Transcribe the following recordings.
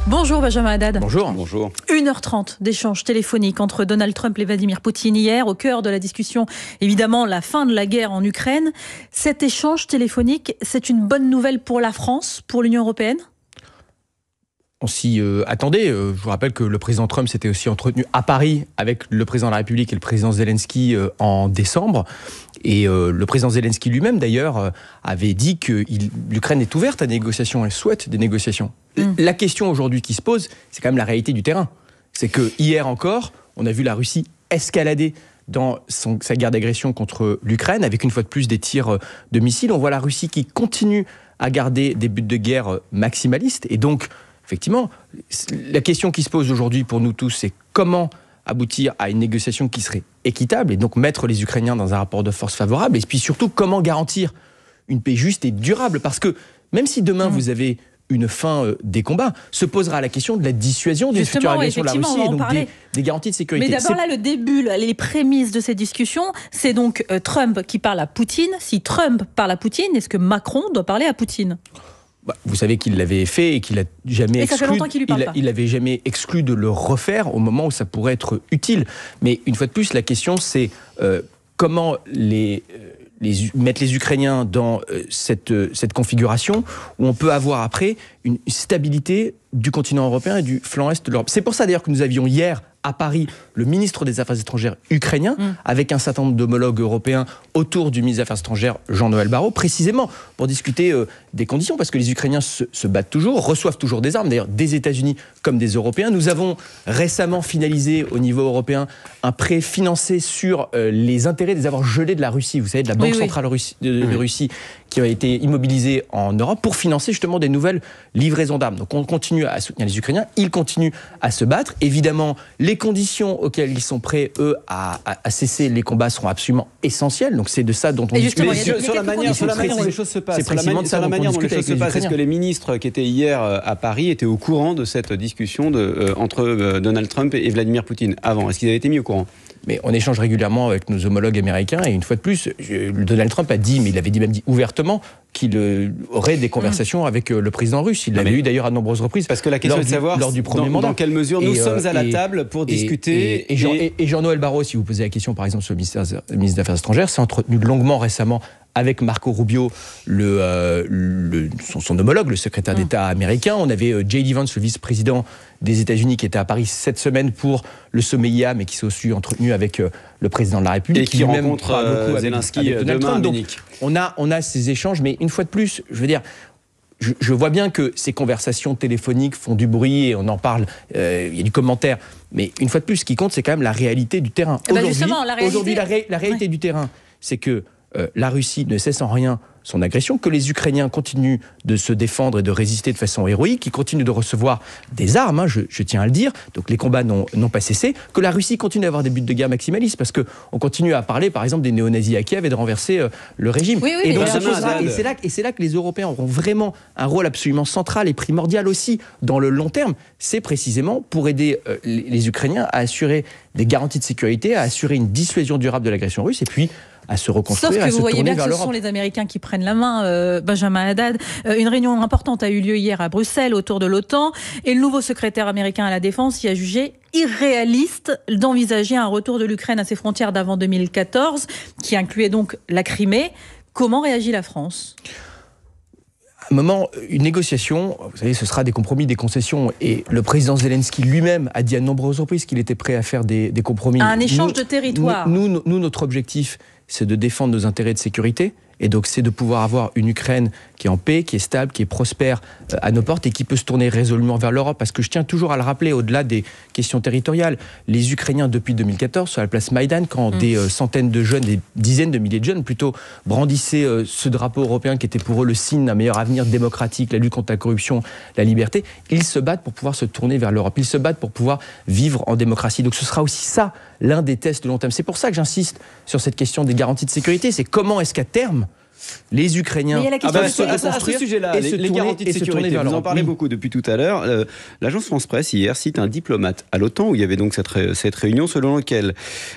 Bonjour Benjamin Haddad. Bonjour. 1h30 d'échanges téléphoniques entre Donald Trump et Vladimir Poutine hier, au cœur de la discussion, évidemment, la fin de la guerre en Ukraine. Cet échange téléphonique, c'est une bonne nouvelle pour la France, pour l'Union européenne ? On s'y attendait. Je vous rappelle que le président Trump s'était aussi entretenu à Paris avec le président de la République et le président Zelensky en décembre. Et le président Zelensky lui-même, d'ailleurs, avait dit que l'Ukraine est ouverte à des négociations, elle souhaite des négociations. La question aujourd'hui qui se pose, c'est quand même la réalité du terrain. C'est que hier encore, on a vu la Russie escalader dans sa guerre d'agression contre l'Ukraine, avec une fois de plus des tirs de missiles. On voit la Russie qui continue à garder des buts de guerre maximalistes. Et donc, effectivement, la question qui se pose aujourd'hui pour nous tous, c'est comment aboutir à une négociation qui serait équitable et donc mettre les Ukrainiens dans un rapport de force favorable, et puis surtout comment garantir une paix juste et durable, parce que même si demain vous avez une fin des combats, se posera la question de la dissuasion d'une future agression de la Russie et donc des garanties de sécurité. Mais d'abord là, le début, les prémices de ces discussions, c'est donc Trump qui parle à Poutine. Si Trump parle à Poutine, est-ce que Macron doit parler à Poutine ? Vous savez qu'il l'avait fait et qu'il a jamais et ça fait longtemps qu'il lui parle pas. Il n'avait jamais exclu de le refaire au moment où ça pourrait être utile. Mais une fois de plus, la question c'est comment mettre les Ukrainiens dans cette configuration où on peut avoir après une stabilité du continent européen et du flanc est de l'Europe. C'est pour ça d'ailleurs que nous avions hier à Paris le ministre des Affaires étrangères ukrainien avec un certain nombre d'homologues européens autour du ministre des Affaires étrangères Jean-Noël Barrot, précisément pour discuter des conditions, parce que les Ukrainiens se battent toujours, reçoivent toujours des armes, d'ailleurs des États-Unis comme des Européens. Nous avons récemment finalisé au niveau européen un prêt financé sur les intérêts des avoirs gelés de la Russie, vous savez, de la Banque centrale de Russie, qui a été immobilisée en Europe pour financer justement des nouvelles livraisons d'armes. Donc on continue à soutenir les Ukrainiens, ils continuent à se battre. Évidemment, les conditions auxquelles ils sont prêts, eux, à cesser les combats seront absolument essentielles. Donc c'est de ça dont on discute. Sur la manière dont les choses se passent, est-ce que les ministres qui étaient hier à Paris étaient au courant de cette discussion entre Donald Trump et Vladimir Poutine avant ? Est-ce qu'ils avaient été mis au courant ? Mais on échange régulièrement avec nos homologues américains et une fois de plus, Donald Trump a dit, mais il avait même dit ouvertement, qu'il aurait des conversations avec le président russe. Il l'avait eu d'ailleurs à de nombreuses reprises. Parce que la question est de savoir lors du premier mandat. Dans quelle mesure nous sommes à la table pour discuter. Et Jean-Noël Barrot, si vous posez la question par exemple sur le ministre des Affaires étrangères, s'est entretenu longuement récemment avec Marco Rubio, son homologue, le secrétaire d'État américain. On avait J.D. Vance, le vice-président des États-Unis, qui était à Paris cette semaine pour le sommet IA, mais qui s'est aussi entretenu avec le président de la République. Et qui rencontre Zelensky demain, donc, on a ces échanges, mais une fois de plus, je veux dire, je vois bien que ces conversations téléphoniques font du bruit et on en parle, il y a du commentaire. Mais une fois de plus, ce qui compte, c'est quand même la réalité du terrain. Aujourd'hui, la réalité du terrain, c'est que la Russie ne cesse en rien son agression, que les Ukrainiens continuent de se défendre et de résister de façon héroïque, qu'ils continuent de recevoir des armes, je tiens à le dire, donc les combats n'ont pas cessé, que la Russie continue à avoir des buts de guerre maximalistes, parce qu'on continue à parler, par exemple, des néo-nazis à Kiev et de renverser le régime. Et c'est là que les Européens auront vraiment un rôle absolument central et primordial aussi dans le long terme. C'est précisément pour aider les Ukrainiens à assurer des garanties de sécurité, à assurer une dissuasion durable de l'agression russe, et puis à se reconstruire, Sauf que vous voyez bien que ce sont les Américains qui prennent la main, Benjamin Haddad. Une réunion importante a eu lieu hier à Bruxelles autour de l'OTAN et le nouveau secrétaire américain à la Défense y a jugé irréaliste d'envisager un retour de l'Ukraine à ses frontières d'avant 2014, qui incluait donc la Crimée. Comment réagit la France ? À un moment, une négociation, vous savez, ce sera des compromis, des concessions. Et le président Zelensky lui-même a dit à de nombreuses reprises qu'il était prêt à faire des compromis. Un échange de territoire. Nous, notre objectif, c'est de défendre nos intérêts de sécurité. Et donc, c'est de pouvoir avoir une Ukraine qui est en paix, qui est stable, qui est prospère à nos portes et qui peut se tourner résolument vers l'Europe. Parce que je tiens toujours à le rappeler, au-delà des questions territoriales, les Ukrainiens, depuis 2014, sur la place Maïdan, quand des centaines de jeunes, des dizaines de milliers de jeunes plutôt, brandissaient ce drapeau européen qui était pour eux le signe d'un meilleur avenir démocratique, la lutte contre la corruption, la liberté, ils se battent pour pouvoir se tourner vers l'Europe. Ils se battent pour pouvoir vivre en démocratie. Donc ce sera aussi ça, l'un des tests de long terme. C'est pour ça que j'insiste sur cette question des garanties de sécurité. C'est comment est-ce qu'à terme, les Ukrainiens à ce sujet-là, les garanties de sécurité, vous en parlez beaucoup depuis tout à l'heure. L'agence France-Presse hier cite un diplomate à l'OTAN où il y avait donc cette réunion selon laquelle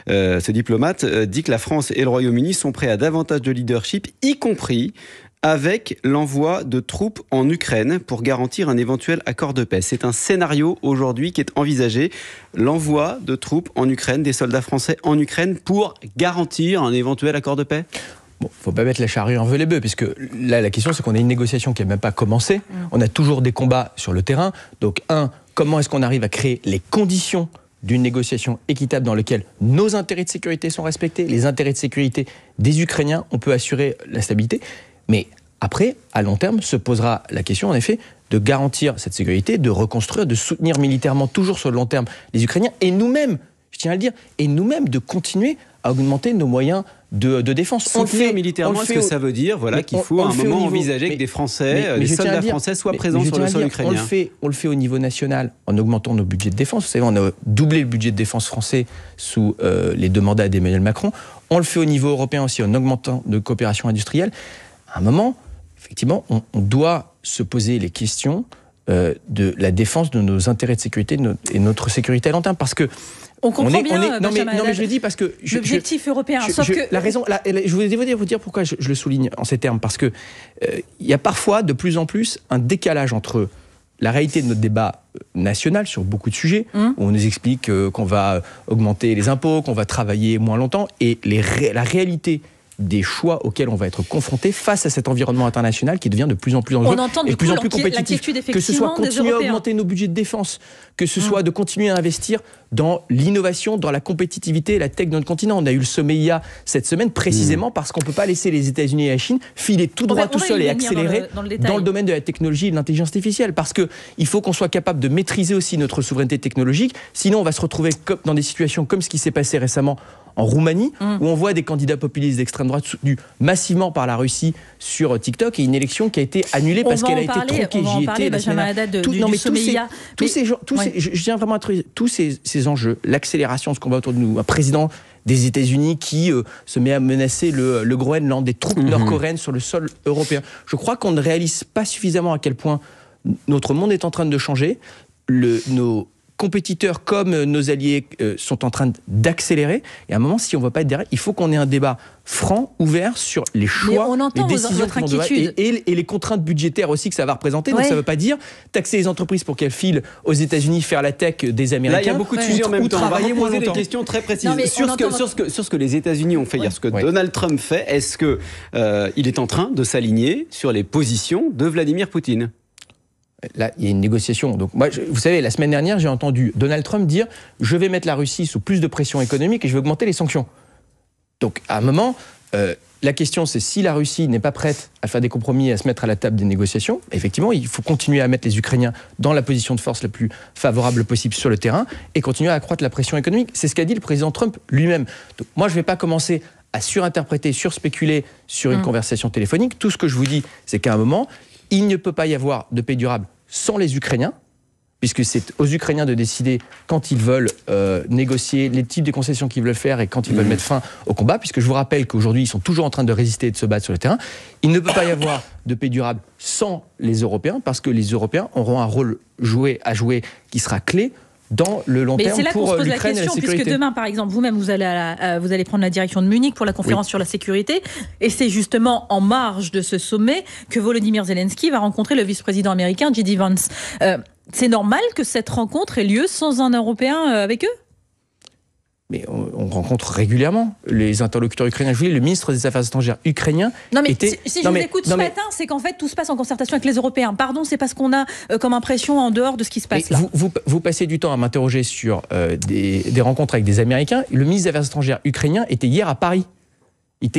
ce diplomate dit que la France et le Royaume-Uni sont prêts à davantage de leadership, y compris avec l'envoi de troupes en Ukraine pour garantir un éventuel accord de paix. C'est un scénario aujourd'hui qui est envisagé. L'envoi de troupes en Ukraine, des soldats français en Ukraine pour garantir un éventuel accord de paix. Bon, faut pas mettre la charrue avant les bœufs, puisque là, la question, c'est qu'on a une négociation qui n'a même pas commencé. On a toujours des combats sur le terrain. Donc, comment est-ce qu'on arrive à créer les conditions d'une négociation équitable dans laquelle nos intérêts de sécurité sont respectés, les intérêts de sécurité des Ukrainiens, on peut assurer la stabilité. Mais après, à long terme, se posera la question, en effet, de garantir cette sécurité, de reconstruire, de soutenir militairement, toujours sur le long terme, les Ukrainiens, et nous-mêmes, je tiens à le dire, et nous-mêmes de continuer à augmenter nos moyens de défense. On le fait militairement, est-ce que ça veut dire qu'il faut à un moment envisager que des Français, des soldats français soient présents sur le sol ukrainien? On le fait au niveau national en augmentant nos budgets de défense. Vous savez, on a doublé le budget de défense français sous les 2 mandats d'Emmanuel Macron. On le fait au niveau européen aussi en augmentant nos coopérations industrielles. À un moment, effectivement, on doit se poser les questions de la défense de nos intérêts de sécurité et notre sécurité à long terme, parce que on comprend bien. Non, mais je le dis parce que l'objectif européen. Sauf que la raison. Je voulais vous dire pourquoi je le souligne en ces termes, parce que il y a parfois de plus en plus un décalage entre la réalité de notre débat national sur beaucoup de sujets, où on nous explique qu'on va augmenter les impôts, qu'on va travailler moins longtemps, et la réalité des choix auxquels on va être confronté face à cet environnement international qui devient de plus en plus dangereux et de plus en plus compétitif. Que ce soit continuer à augmenter nos budgets de défense, que ce soit de continuer à investir dans l'innovation, dans la compétitivité et la tech de notre continent. On a eu le sommet IA cette semaine précisément parce qu'on ne peut pas laisser les États-Unis et la Chine filer tout droit, tout seul et accélérer dans le domaine de la technologie et de l'intelligence artificielle. Parce qu'il faut qu'on soit capable de maîtriser aussi notre souveraineté technologique. Sinon, on va se retrouver dans des situations comme ce qui s'est passé récemment en Roumanie, où on voit des candidats populistes d'extrême droite soutenus massivement par la Russie sur TikTok, et une élection qui a été annulée parce qu'elle a été tronquée. J'y étais la semaine dernière. Je tiens vraiment à trouver tous ces enjeux, l'accélération de ce qu'on voit autour de nous, un président des États-Unis qui se met à menacer le Groenland, des troupes nord-coréennes sur le sol européen. Je crois qu'on ne réalise pas suffisamment à quel point notre monde est en train de changer. Nos compétiteurs comme nos alliés sont en train d'accélérer. Et à un moment, si on ne va pas être derrière, il faut qu'on ait un débat franc, ouvert sur les choix, les décisions et les contraintes budgétaires aussi que ça va représenter. Donc ça ne veut pas dire taxer les entreprises pour qu'elles filent aux États-Unis faire la tech des Américains. Là, il y a beaucoup de sujets en même temps. On va poser des questions très précises sur ce que les États-Unis ont fait hier, ce que Donald Trump fait. Est-ce qu'il est en train de s'aligner sur les positions de Vladimir Poutine ? Là, il y a une négociation. Donc, moi, vous savez, la semaine dernière, j'ai entendu Donald Trump dire « Je vais mettre la Russie sous plus de pression économique et je vais augmenter les sanctions ». Donc, à un moment, la question, c'est si la Russie n'est pas prête à faire des compromis et à se mettre à la table des négociations, effectivement, il faut continuer à mettre les Ukrainiens dans la position de force la plus favorable possible sur le terrain et continuer à accroître la pression économique. C'est ce qu'a dit le président Trump lui-même. Donc, moi, je ne vais pas commencer à surinterpréter, surspéculer sur une conversation téléphonique. Tout ce que je vous dis, c'est qu'à un moment, il ne peut pas y avoir de paix durable sans les Ukrainiens, puisque c'est aux Ukrainiens de décider quand ils veulent négocier, les types de concessions qu'ils veulent faire et quand ils veulent mettre fin au combat, puisque je vous rappelle qu'aujourd'hui, ils sont toujours en train de résister et de se battre sur le terrain. Il ne peut pas y avoir de paix durable sans les Européens, parce que les Européens auront un rôle à jouer qui sera clé dans le long terme pour l'Ukraine et la sécurité. Puisque demain, par exemple, vous-même, vous allez prendre la direction de Munich pour la conférence sur la sécurité. Et c'est justement en marge de ce sommet que Volodymyr Zelensky va rencontrer le vice-président américain J.D. Vance. C'est normal que cette rencontre ait lieu sans un Européen avec eux ? Mais on rencontre régulièrement les interlocuteurs ukrainiens. Je vous dis, le ministre des Affaires étrangères ukrainien si je vous écoute ce matin, c'est qu'en fait tout se passe en concertation avec les Européens. Pardon, c'est pas ce qu'on a comme impression en dehors de ce qui se passe là. Vous passez du temps à m'interroger sur des rencontres avec des Américains. Le ministre des Affaires étrangères ukrainien était hier à Paris. Mais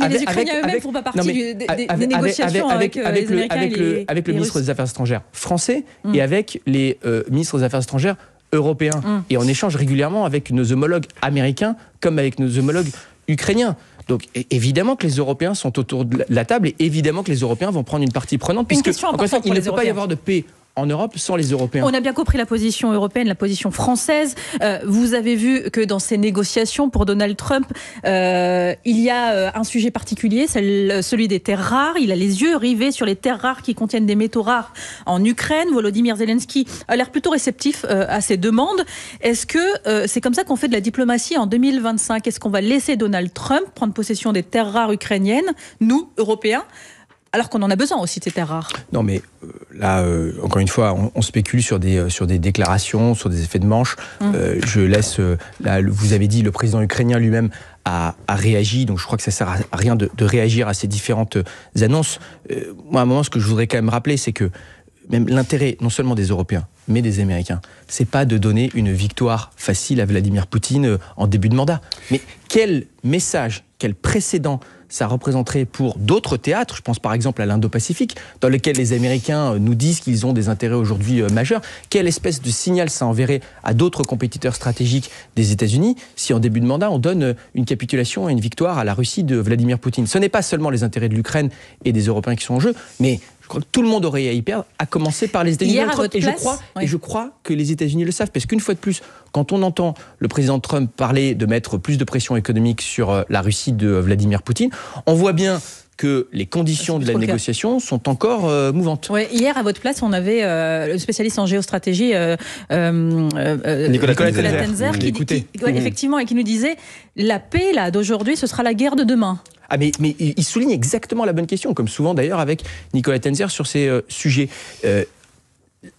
les Ukrainiens eux-mêmes ne font pas partie des négociations avec les Américains avec le ministre des Affaires étrangères français et avec les ministres des Affaires étrangères européens. Et on échange régulièrement avec nos homologues américains comme avec nos homologues ukrainiens. Donc évidemment que les Européens sont autour de la table et évidemment que les Européens vont prendre une partie prenante, puisque encore une fois, il ne peut pas y avoir de paix en Europe sans les Européens. On a bien compris la position européenne, la position française. Vous avez vu que dans ces négociations pour Donald Trump, il y a un sujet particulier, celui des terres rares. Il a les yeux rivés sur les terres rares qui contiennent des métaux rares en Ukraine. Volodymyr Zelensky a l'air plutôt réceptif à ces demandes. Est-ce que c'est comme ça qu'on fait de la diplomatie en 2025 ? Est-ce qu'on va laisser Donald Trump prendre possession des terres rares ukrainiennes, nous, Européens, Alors qu'on en a besoin aussi de ces terres rares. Non, mais là, encore une fois, on spécule sur des déclarations, sur des effets de manche. Je laisse, là, vous avez dit, le président ukrainien lui-même a réagi, donc je crois que ça sert à rien de réagir à ces différentes annonces. Moi, à un moment, ce que je voudrais quand même rappeler, c'est que même l'intérêt, non seulement des Européens, mais des Américains, c'est pas de donner une victoire facile à Vladimir Poutine en début de mandat. Mais quel message, quel précédent ça représenterait pour d'autres théâtres, je pense par exemple à l'Indo-Pacifique, dans lequel les Américains nous disent qu'ils ont des intérêts aujourd'hui majeurs. Quelle espèce de signal ça enverrait à d'autres compétiteurs stratégiques des États-Unis si en début de mandat on donne une capitulation et une victoire à la Russie de Vladimir Poutine? Ce n'est pas seulement les intérêts de l'Ukraine et des Européens qui sont en jeu, mais je crois que tout le monde aurait à y perdre, à commencer par les États-Unis. Et je crois que les États-Unis le savent, parce qu'une fois de plus, quand on entend le président Trump parler de mettre plus de pression économique sur la Russie de Vladimir Poutine, on voit bien que les conditions de la négociation sont encore mouvantes. Ouais, hier, à votre place, on avait le spécialiste en géostratégie, Nicolas Tenzer, effectivement, et qui nous disait la paix là d'aujourd'hui, ce sera la guerre de demain. Ah mais il souligne exactement la bonne question, comme souvent d'ailleurs avec Nicolas Tenzer sur ces sujets.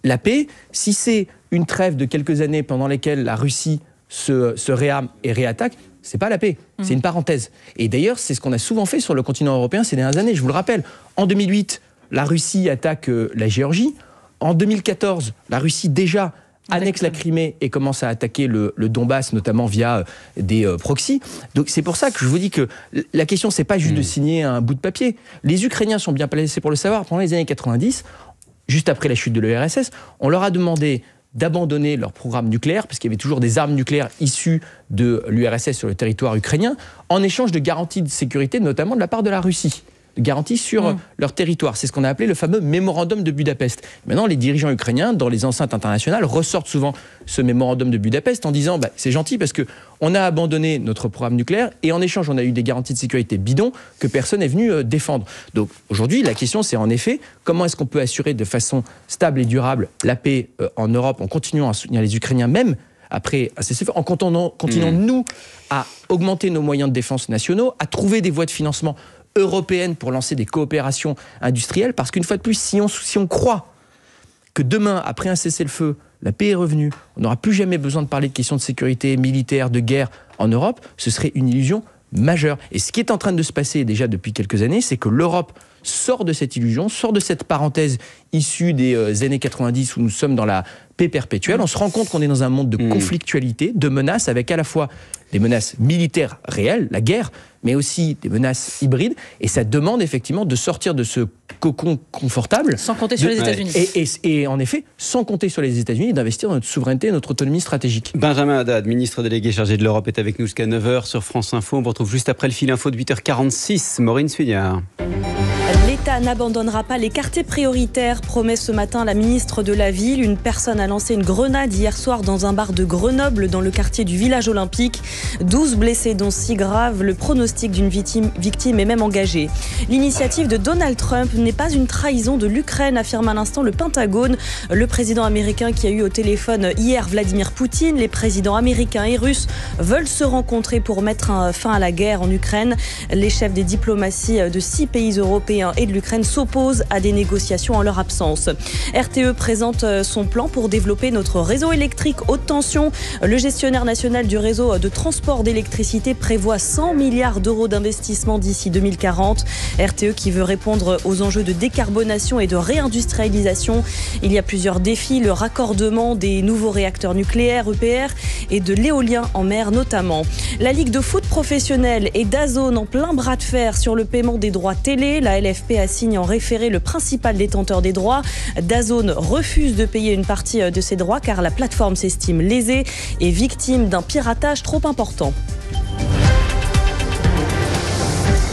La paix, si c'est une trêve de quelques années pendant lesquelles la Russie se réarme et réattaque, c'est pas la paix, c'est une parenthèse. Et d'ailleurs, c'est ce qu'on a souvent fait sur le continent européen ces dernières années, je vous le rappelle. En 2008, la Russie attaque la Géorgie. En 2014, la Russie déjà annexe la Crimée et commence à attaquer le Donbass, notamment via des proxys. Donc c'est pour ça que je vous dis que la question, c'est pas juste de signer un bout de papier. Les Ukrainiens sont bien placés pour le savoir. Pendant les années 90, juste après la chute de l'URSS, on leur a demandé d'abandonner leur programme nucléaire, parce qu'il y avait toujours des armes nucléaires issues de l'URSS sur le territoire ukrainien, en échange de garanties de sécurité, notamment de la part de la Russie. Garanties sur leur territoire. C'est ce qu'on a appelé le fameux mémorandum de Budapest. Maintenant, les dirigeants ukrainiens, dans les enceintes internationales, ressortent souvent ce mémorandum de Budapest en disant c'est gentil parce qu'on a abandonné notre programme nucléaire et en échange, on a eu des garanties de sécurité bidons que personne n'est venu défendre. Donc aujourd'hui, la question, c'est en effet comment est-ce qu'on peut assurer de façon stable et durable la paix en Europe en continuant à soutenir les Ukrainiens, même après un cessez-le-feu, en continuant nous, à augmenter nos moyens de défense nationaux, à trouver des voies de financement européenne pour lancer des coopérations industrielles, parce qu'une fois de plus, si on croit que demain, après un cessez-le-feu, la paix est revenue, on n'aura plus jamais besoin de parler de questions de sécurité militaire, de guerre en Europe, ce serait une illusion majeure. Et ce qui est en train de se passer déjà depuis quelques années, c'est que l'Europe sort de cette illusion, sort de cette parenthèse issue des années 90 où nous sommes dans la paix perpétuelle. On se rend compte qu'on est dans un monde de conflictualité, de menaces, avec à la fois des menaces militaires réelles, la guerre, mais aussi des menaces hybrides. Et ça demande effectivement de sortir de ce cocon confortable. Sans compter sur les États-Unis. Et en effet, sans compter sur les États-Unis et d'investir dans notre souveraineté et notre autonomie stratégique. Benjamin Haddad, ministre délégué chargé de l'Europe, est avec nous jusqu'à 9h sur France Info. On vous retrouve juste après le fil info de 8h46. Maureen Suignard. L'État n'abandonnera pas les quartiers prioritaires, promet ce matin la ministre de la Ville. Une personne a lancé une grenade hier soir dans un bar de Grenoble, dans le quartier du village olympique. 12 blessés, dont 6 graves. Le pronostic d'une victime est même engagé. L'initiative de Donald Trump n'est pas une trahison de l'Ukraine, affirme à l'instant le Pentagone. Le président américain qui a eu au téléphone hier Vladimir Poutine. Les présidents américains et russes veulent se rencontrer pour mettre fin à la guerre en Ukraine. Les chefs des diplomaties de 6 pays européens et de l'Ukraine s'opposent à des négociations en leur absence. RTE présente son plan pour développer notre réseau électrique haute tension. Le gestionnaire national du réseau de transport d'électricité prévoit 100 milliards d'euros d'investissement d'ici 2040. RTE qui veut répondre aux enjeux de décarbonation et de réindustrialisation. Il y a plusieurs défis, le raccordement des nouveaux réacteurs nucléaires EPR et de l'éolien en mer notamment. La Ligue de foot professionnelle et DAZN en plein bras de fer sur le paiement des droits télé. La LFP a signé en référé le principal détenteur des droits. DAZN refuse de payer une partie de ses droits car la plateforme s'estime lésée et victime d'un piratage trop important.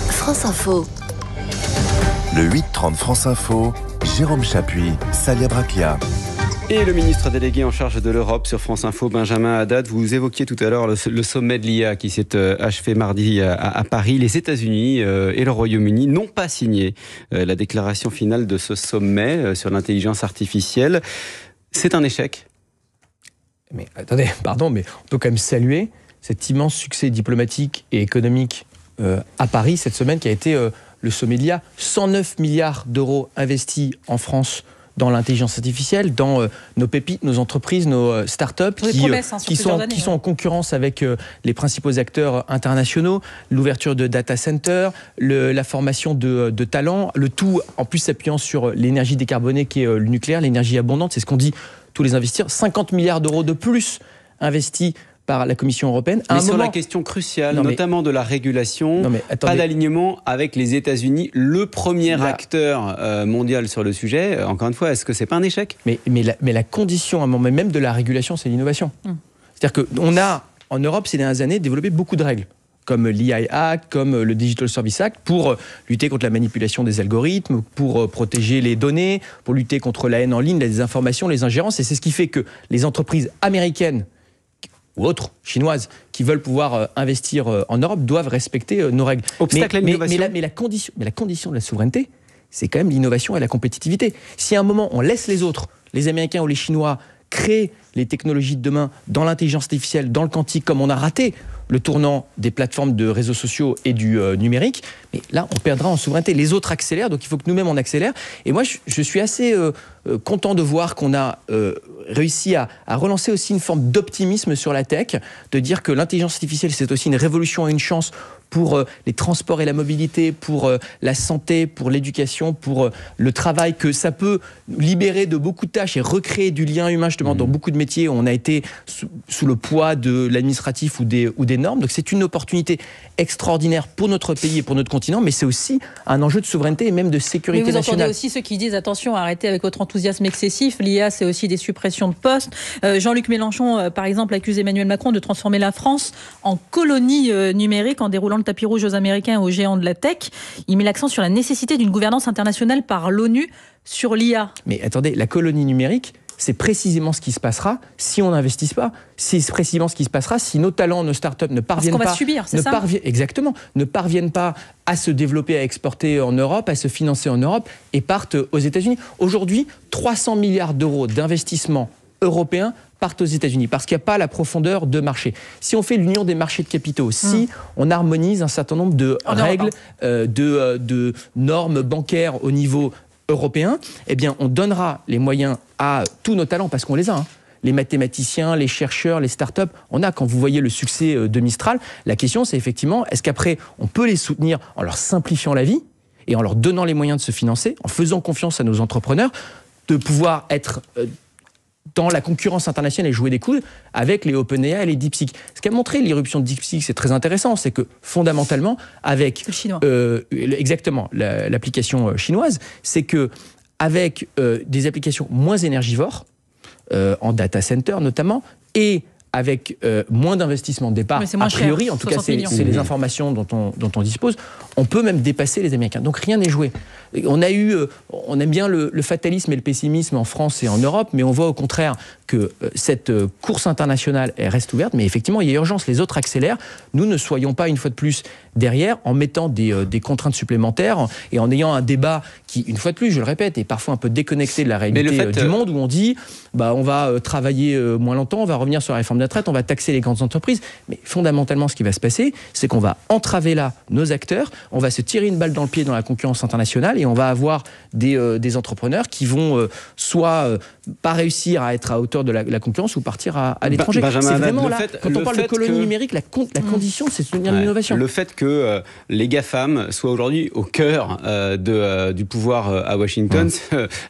France Info. Le 8-30 France Info, Jérôme Chapuis, Salia Bracchia. Et le ministre délégué en charge de l'Europe sur France Info, Benjamin Haddad, vous évoquiez tout à l'heure le sommet de l'IA qui s'est achevé mardi à Paris. Les États-Unis et le Royaume-Uni n'ont pas signé la déclaration finale de ce sommet sur l'intelligence artificielle. C'est un échec. Mais attendez, pardon, mais on peut quand même saluer cet immense succès diplomatique et économique à Paris cette semaine qui a été le sommet de l'IA, 109 milliards d'euros investis en France dans l'intelligence artificielle, dans nos pépites, nos entreprises, nos startups qui sont en concurrence avec les principaux acteurs internationaux, l'ouverture de data centers, la formation de talents, le tout en plus s'appuyant sur l'énergie décarbonée qui est le nucléaire, l'énergie abondante, c'est ce qu'on dit tous les investisseurs, 50 milliards d'euros de plus investis par la Commission européenne. Mais sur la question cruciale, notamment de la régulation, pas d'alignement avec les États-Unis, le premier acteur mondial sur le sujet. Encore une fois, est-ce que c'est pas un échec ? Mais la condition, même de la régulation, c'est l'innovation. C'est-à-dire qu'on a, en Europe, ces dernières années, développé beaucoup de règles, comme l'EI Act, comme le Digital Services Act, pour lutter contre la manipulation des algorithmes, pour protéger les données, pour lutter contre la haine en ligne, la désinformation, les ingérences. Et c'est ce qui fait que les entreprises américaines ou autres, chinoises, qui veulent pouvoir investir en Europe, doivent respecter nos règles. Obstacle à l'innovation. Mais la condition de la souveraineté, c'est quand même l'innovation et la compétitivité. Si à un moment, on laisse les autres, les Américains ou les Chinois, créer les technologies de demain dans l'intelligence artificielle, dans le quantique, comme on a raté le tournant des plateformes de réseaux sociaux et du numérique, mais là, on perdra en souveraineté. Les autres accélèrent, donc il faut que nous-mêmes, on accélère. Et moi, je suis assez content de voir qu'on a réussi à relancer aussi une forme d'optimisme sur la tech, de dire que l'intelligence artificielle, c'est aussi une révolution et une chance pour les transports et la mobilité, pour la santé, pour l'éducation, pour le travail, que ça peut libérer de beaucoup de tâches et recréer du lien humain, justement, dans beaucoup de métiers où on a été sous le poids de l'administratif ou des normes. Donc c'est une opportunité extraordinaire pour notre pays et pour notre continent, mais c'est aussi un enjeu de souveraineté et même de sécurité nationale. Mais vous entendez aussi ceux qui disent attention, arrêtez avec votre enthousiasme excessif. L'IA, c'est aussi des suppressions de postes. Jean-Luc Mélenchon, par exemple, accuse Emmanuel Macron de transformer la France en colonie numérique en déroulant le tapis rouge aux Américains et aux géants de la tech. Il met l'accent sur la nécessité d'une gouvernance internationale par l'ONU sur l'IA. Mais attendez, la colonie numérique, c'est précisément ce qui se passera si on n'investit pas. C'est précisément ce qui se passera si nos talents, nos startups ne parviennent pas... Parce qu'on va subir, c'est ça ? Exactement. Ne parviennent pas à se développer, à exporter en Europe, à se financer en Europe et partent aux États-Unis. Aujourd'hui, 300 milliards d'euros d'investissement européens partent aux États-Unis parce qu'il n'y a pas la profondeur de marché. Si on fait l'union des marchés de capitaux, si on harmonise un certain nombre de règles, de normes bancaires au niveau européen, eh bien, on donnera les moyens à tous nos talents, parce qu'on les a, les mathématiciens, les chercheurs, les startups, on a, quand vous voyez le succès de Mistral, la question c'est effectivement, est-ce qu'après, on peut les soutenir en leur simplifiant la vie et en leur donnant les moyens de se financer, en faisant confiance à nos entrepreneurs, de pouvoir être dans la concurrence internationale et jouer des coudes avec les OpenAI et les DeepSeek. Ce qu'a montré l'irruption de DeepSeek, c'est très intéressant, c'est que fondamentalement, avec exactement l'application chinoise, c'est que avec des applications moins énergivores, en data center notamment, et avec moins d'investissement de départ, a priori, en tout cas c'est les informations dont on dispose, on peut même dépasser les Américains. Donc rien n'est joué. On aime bien le fatalisme et le pessimisme en France et en Europe, mais on voit au contraire que cette course internationale elle reste ouverte, mais effectivement il y a urgence, les autres accélèrent. Nous ne soyons pas une fois de plus derrière en mettant des contraintes supplémentaires et en ayant un débat qui, une fois de plus, je le répète, est parfois un peu déconnecté de la réalité du monde, où on dit on va travailler moins longtemps, on va revenir sur la réforme de la retraite, on va taxer les grandes entreprises, mais fondamentalement ce qui va se passer, c'est qu'on va entraver là nos acteurs, on va se tirer une balle dans le pied dans la concurrence internationale et on va avoir des entrepreneurs qui vont soit pas réussir à être à hauteur de la concurrence ou partir à l'étranger. C'est vraiment là, quand on parle de colonie numérique, la condition, c'est de soutenir l'innovation. Le fait que les GAFAM soient aujourd'hui au cœur du pouvoir à Washington,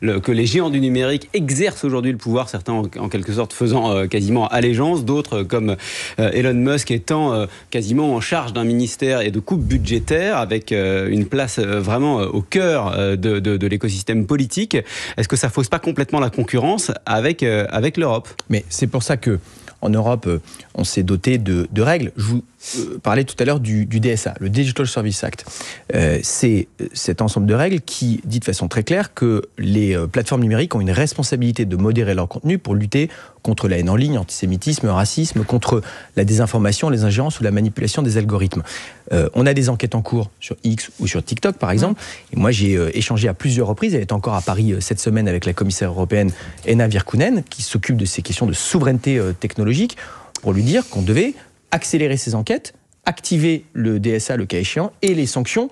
que les géants du numérique exercent aujourd'hui le pouvoir, certains en quelque sorte faisant quasiment allégeance, d'autres comme Elon Musk étant quasiment en charge d'un ministère et de coupes budgétaires avec une place vraiment au cœur de l'écosystème politique. Est-ce que ça fausse pas complètement la concurrence avec l'Europe ? Mais c'est pour ça que en Europe, on s'est doté de règles. Je vous parlais tout à l'heure du DSA, le Digital Services Act. C'est cet ensemble de règles qui dit de façon très claire que les plateformes numériques ont une responsabilité de modérer leur contenu pour lutter contre la haine en ligne, antisémitisme, racisme, contre la désinformation, les ingérences ou la manipulation des algorithmes. On a des enquêtes en cours sur X ou sur TikTok, par exemple. Et moi, j'ai échangé à plusieurs reprises. Elle est encore à Paris cette semaine avec la commissaire européenne Henna Virkkunen, qui s'occupe de ces questions de souveraineté technologique, pour lui dire qu'on devait accélérer ces enquêtes, activer le DSA, le cas échéant, et les sanctions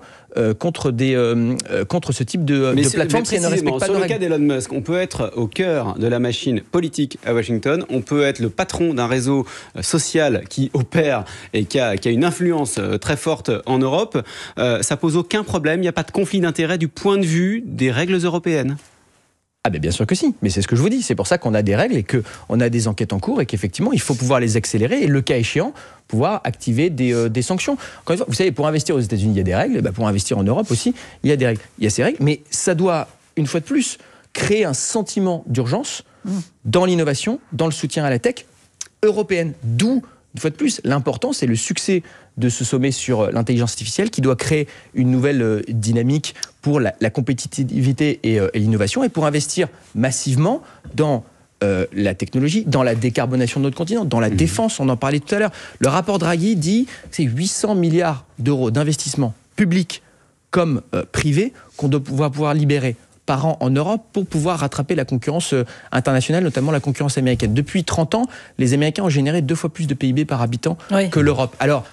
contre ce type de plateforme qui ne respecte pas sur de le règles. cas d'Elon Musk, on peut être au cœur de la machine politique à Washington, on peut être le patron d'un réseau social qui opère et qui a une influence très forte en Europe. Ça pose aucun problème, il n'y a pas de conflit d'intérêts du point de vue des règles européennes. Ah ben bien sûr que si, mais c'est ce que je vous dis. C'est pour ça qu'on a des règles et qu'on a des enquêtes en cours et qu'effectivement, il faut pouvoir les accélérer et le cas échéant, pouvoir activer des sanctions. Encore une fois, vous savez, pour investir aux États-Unis, il y a des règles, pour investir en Europe aussi, il y a des règles. Il y a ces règles, mais ça doit, une fois de plus, créer un sentiment d'urgence dans l'innovation, dans le soutien à la tech européenne. D'où, une fois de plus, l'important, c'est le succès de ce sommet sur l'intelligence artificielle qui doit créer une nouvelle dynamique pour la compétitivité et l'innovation et pour investir massivement dans la technologie, dans la décarbonation de notre continent, dans la défense, on en parlait tout à l'heure. Le rapport Draghi dit que c'est 800 milliards d'euros d'investissement public comme privé qu'on doit pouvoir libérer par an en Europe pour pouvoir rattraper la concurrence internationale, notamment la concurrence américaine. Depuis 30 ans, les Américains ont généré 2 fois plus de PIB par habitant que l'Europe. Alors,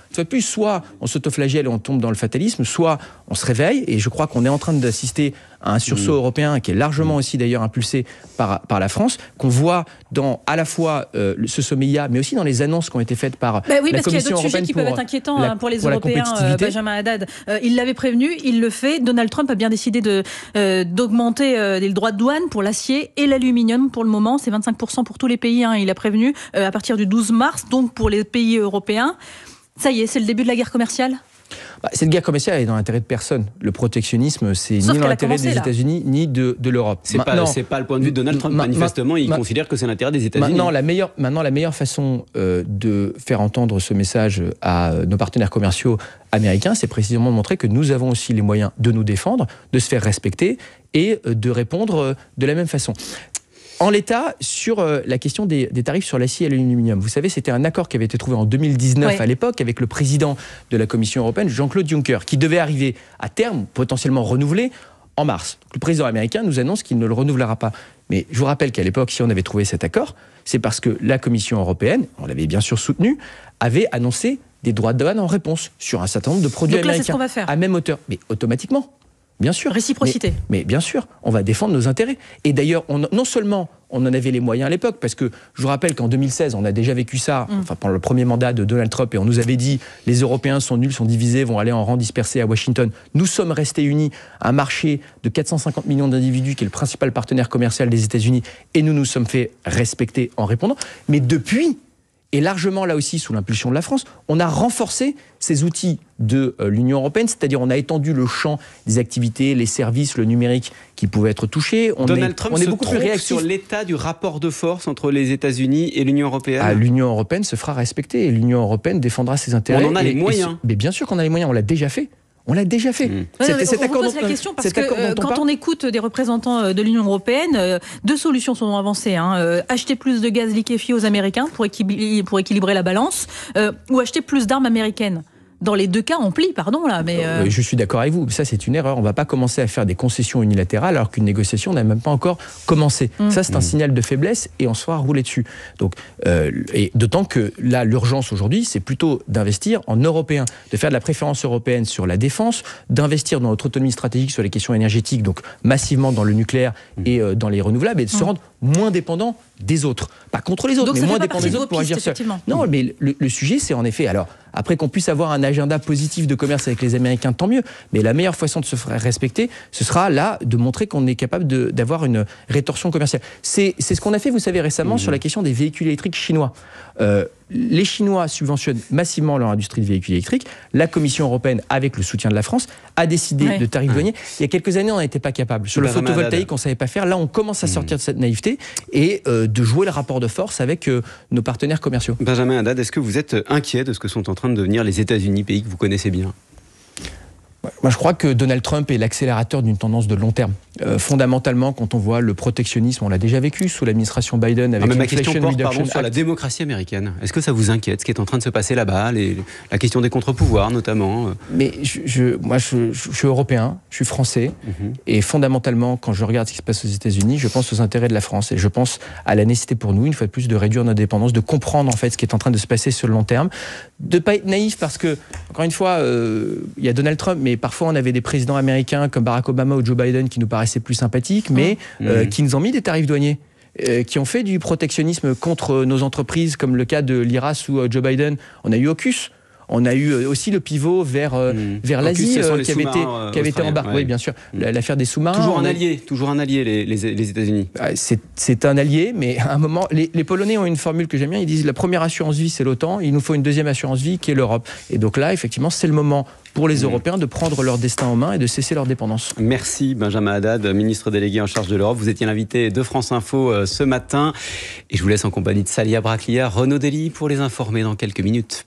soit on s'autoflagelle et on tombe dans le fatalisme, soit on se réveille, et je crois qu'on est en train d'assister à un sursaut européen qui est largement aussi d'ailleurs impulsé par la France, qu'on voit dans à la fois ce sommet IA, mais aussi dans les annonces qui ont été faites par la Commission européenne. Oui, parce qu'il y a d'autres sujets qui peuvent être inquiétants pour les Européens. Benjamin Haddad, il l'avait prévenu, il le fait. Donald Trump a bien décidé d'augmenter les droits de douane pour l'acier et l'aluminium pour le moment. C'est 25% pour tous les pays, il a prévenu, à partir du 12 mars, donc pour les pays européens. Ça y est, c'est le début de la guerre commerciale ? Cette guerre commerciale, elle est dans l'intérêt de personne. Le protectionnisme, c'est ni dans l'intérêt des États-Unis, ni de l'Europe. C'est pas le point de vue de Donald Trump. Manifestement, il considère que c'est l'intérêt des États-Unis. Maintenant, la meilleure façon de faire entendre ce message à nos partenaires commerciaux américains, c'est précisément de montrer que nous avons aussi les moyens de nous défendre, de se faire respecter et de répondre de la même façon. En l'état, sur la question des tarifs sur l'acier et l'aluminium, vous savez, c'était un accord qui avait été trouvé en 2019 à l'époque avec le président de la Commission européenne, Jean-Claude Juncker, qui devait arriver à terme, potentiellement renouvelé, en mars. Le président américain nous annonce qu'il ne le renouvellera pas. Mais je vous rappelle qu'à l'époque, si on avait trouvé cet accord, c'est parce que la Commission européenne, on l'avait bien sûr soutenu, avait annoncé des droits de douane en réponse sur un certain nombre de produits américains. C'est ce qu'on va faire. À même hauteur. Mais automatiquement. Bien sûr. Réciprocité. Mais bien sûr, on va défendre nos intérêts. Et d'ailleurs, non seulement on en avait les moyens à l'époque, parce que je vous rappelle qu'en 2016, on a déjà vécu ça, pendant le premier mandat de Donald Trump, et on nous avait dit les Européens sont nuls, sont divisés, vont aller en rang dispersé à Washington. Nous sommes restés unis, un marché de 450 millions d'individus qui est le principal partenaire commercial des États-Unis, et nous nous sommes fait respecter en répondant. Mais depuis, et largement là aussi sous l'impulsion de la France, on a renforcé ces outils de l'Union européenne, c'est-à-dire on a étendu le champ des activités, les services, le numérique qui pouvaient être touchés. Donald Trump se trompe sur l'état du rapport de force entre les États-Unis et l'Union européenne. L'Union européenne se fera respecter et l'Union européenne défendra ses intérêts. On en a les moyens. Mais bien sûr qu'on a les moyens, on l'a déjà fait. On l'a déjà fait. On vous pose la question parce que quand on écoute des représentants de l'Union européenne, 2 solutions sont avancées. Acheter plus de gaz liquéfié aux Américains pour équilibrer la balance, ou acheter plus d'armes américaines. Dans les 2 cas, on plie, pardon là, mais... Je suis d'accord avec vous, ça c'est une erreur. On ne va pas commencer à faire des concessions unilatérales alors qu'une négociation n'a même pas encore commencé. Ça c'est un signal de faiblesse et on se fera rouler dessus. Donc, et d'autant que là, l'urgence aujourd'hui, c'est plutôt d'investir en européen, de faire de la préférence européenne sur la défense, d'investir dans notre autonomie stratégique sur les questions énergétiques, donc massivement dans le nucléaire et dans les renouvelables, et de se rendre moins dépendant des autres. Pas contre les autres, mais moins dépendant des autres pour agir seul. Non, mais le sujet, c'est en effet... Alors, après qu'on puisse avoir un agenda positif de commerce avec les Américains, tant mieux. Mais la meilleure façon de se faire respecter, ce sera là de montrer qu'on est capable d'avoir une rétorsion commerciale. C'est ce qu'on a fait, vous savez, récemment sur la question des véhicules électriques chinois. Les Chinois subventionnent massivement leur industrie de véhicules électriques. La Commission européenne, avec le soutien de la France, a décidé de tarifs douaniers. Il y a quelques années, on n'était pas capable. Sur le photovoltaïque, on ne savait pas faire. Là, on commence à sortir de cette naïveté et de jouer le rapport de force avec nos partenaires commerciaux. Benjamin Haddad, est-ce que vous êtes inquiet de ce que sont en train de devenir les États-Unis, pays que vous connaissez bien ? Moi, je crois que Donald Trump est l'accélérateur d'une tendance de long terme. Fondamentalement, quand on voit le protectionnisme, on l'a déjà vécu sous l'administration Biden avec ma question l'Inflation porte Reduction sur la Act. démocratie américaine. Est-ce que ça vous inquiète, ce qui est en train de se passer là-bas, la question des contre-pouvoirs notamment? Mais moi, je suis européen, je suis français, et fondamentalement, quand je regarde ce qui se passe aux États-Unis, je pense aux intérêts de la France, et je pense à la nécessité pour nous, une fois de plus, de réduire notre dépendance, de comprendre en fait ce qui est en train de se passer sur le long terme, de ne pas être naïf parce que, encore une fois, il y a Donald Trump, mais parfois on avait des présidents américains comme Barack Obama ou Joe Biden qui nous paraissaient plus sympathiques, mais qui nous ont mis des tarifs douaniers. Qui ont fait du protectionnisme contre nos entreprises, comme le cas de l'IRA sous Joe Biden. On a eu AUKUS. On a eu aussi le pivot vers l'Asie qui avait été embarqué. Oui, bien sûr. L'affaire des sous-marins. Toujours un allié, les États-Unis. C'est un allié, mais à un moment, les Polonais ont une formule que j'aime bien. Ils disent la première assurance vie, c'est l'OTAN. Il nous faut une deuxième assurance vie qui est l'Europe. Et donc là, effectivement, c'est le moment pour les Européens de prendre leur destin en main et de cesser leur dépendance. Merci Benjamin Haddad, ministre délégué en charge de l'Europe. Vous étiez l'invité de France Info ce matin. Et je vous laisse en compagnie de Salia Braclia, Renaud Dely pour les informer dans quelques minutes.